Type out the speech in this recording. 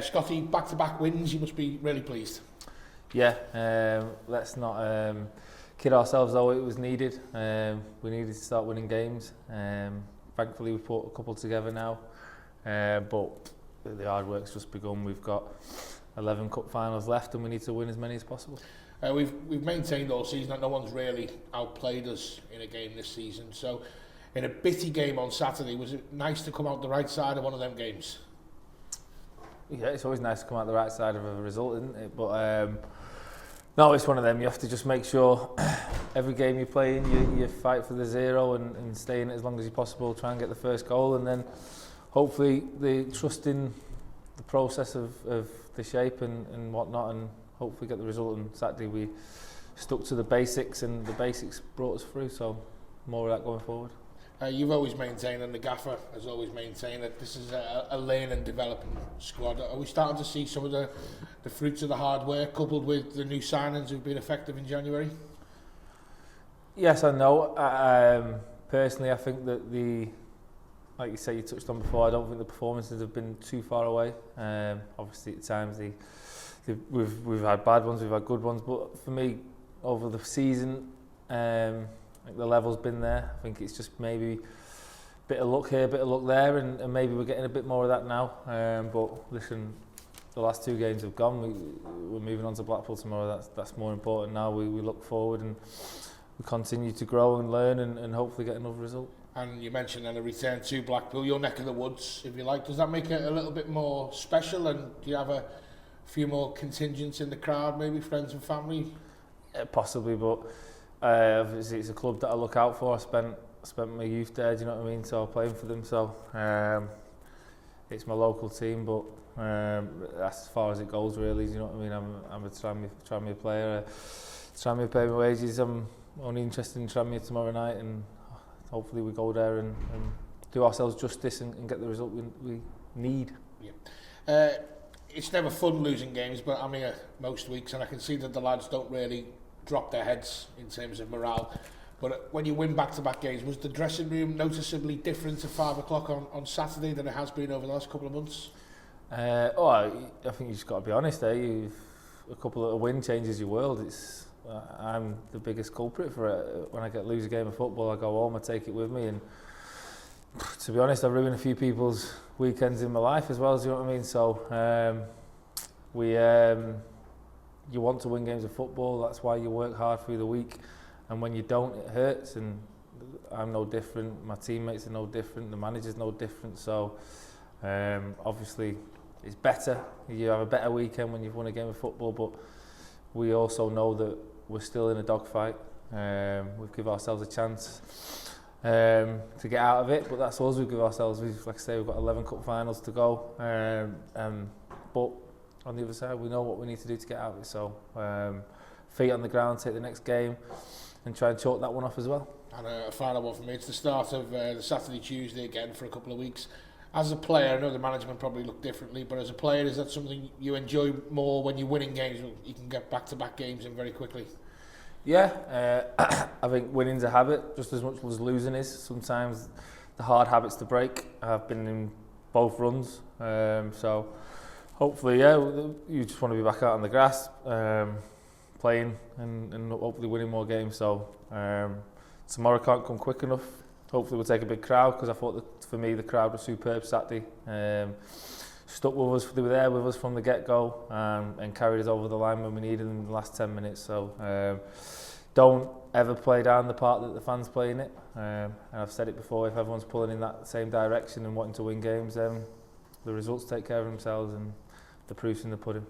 Scotty, back-to-back wins, you must be really pleased. Yeah, let's not kid ourselves though, it was needed. We needed to start winning games. Thankfully we've put a couple together now, but the hard work's just begun. We've got 11 cup finals left and we need to win as many as possible. We've maintained all season that no one's really outplayed us in a game this season. So in a bitty game on Saturday, was it nice to come out the right side of one of them games? Yeah, it's always nice to come out the right side of a result, isn't it? But no, it's one of them. You have to just make sure every game you play in, you fight for the zero and stay in it as long as you possible, try and get the first goal, and then hopefully they trust in the process of the shape and whatnot, and hopefully get the result. And Saturday we stuck to the basics, and the basics brought us through, so more of that going forward. You've always maintained, and the gaffer has always maintained, that this is a learn and developing squad. Are we starting to see some of the fruits of the hard work coupled with the new signings who've been effective in January? Yes and no. Personally, I think that like you say, you touched on before, I don't think the performances have been too far away. Obviously at times we've had bad ones, we've had good ones, but for me, over the season, I think the level's been there. I think it's just maybe a bit of luck here, a bit of luck there, and maybe we're getting a bit more of that now. But listen, the last two games have gone. We're moving on to Blackpool tomorrow. That's more important now. We look forward and we continue to grow and learn and hopefully get another result. And you mentioned then a return to Blackpool, your neck of the woods, if you like. Does that make it a little bit more special? And do you have a few more contingents in the crowd, maybe friends and family? Possibly, but obviously it's a club that I look out for. I spent my youth there, do you know what I mean? So I'm playing for them, so it's my local team, but that's as far as it goes really, do you know what I mean? I'm a Tranmere player. Tranmere pay my wages. I'm only interested in Tranmere tomorrow night, and hopefully we go there and do ourselves justice and get the result we need. Yeah. It's never fun losing games, but I'm here most weeks and I can see that the lads don't really drop their heads in terms of morale. But when you win back-to-back games, was the dressing room noticeably different at 5 o'clock on Saturday than it has been over the last couple of months? I think you just got to be honest there. A couple of win changes your world. I'm the biggest culprit for it. When I lose a game of football, I go home, I take it with me, and to be honest, I ruin a few people's weekends in my life as well, do you know what I mean? So you want to win games of football, that's why you work hard through the week, and when you don't, it hurts. And I'm no different, my teammates are no different, the manager's no different, so obviously it's better, you have a better weekend when you've won a game of football, but we also know that we're still in a dogfight. We've given ourselves a chance to get out of it, but that's all we give ourselves. Like I say, we've got 11 cup finals to go, but on the other side we know what we need to do to get out of it, so feet on the ground, take the next game and try and chalk that one off as well. And a final one for me, it's the start of the Saturday, Tuesday again for a couple of weeks. As a player, I know the management probably look differently, but as a player, is that something you enjoy more when you're winning games? You can get back-to-back games in very quickly. Yeah, I think winning's a habit just as much as losing is. Sometimes the hard habits to break. I've been in both runs, so hopefully, yeah, you just want to be back out on the grass, playing and hopefully winning more games. So tomorrow can't come quick enough. Hopefully we'll take a big crowd, because I thought that for me the crowd was superb Saturday. Stuck with us, they were there with us from the get-go, and carried us over the line when we needed them in the last 10 minutes. So don't ever play down the part that the fans play in it. And I've said it before, if everyone's pulling in that same direction and wanting to win games, the results take care of themselves and the proof's in the pudding.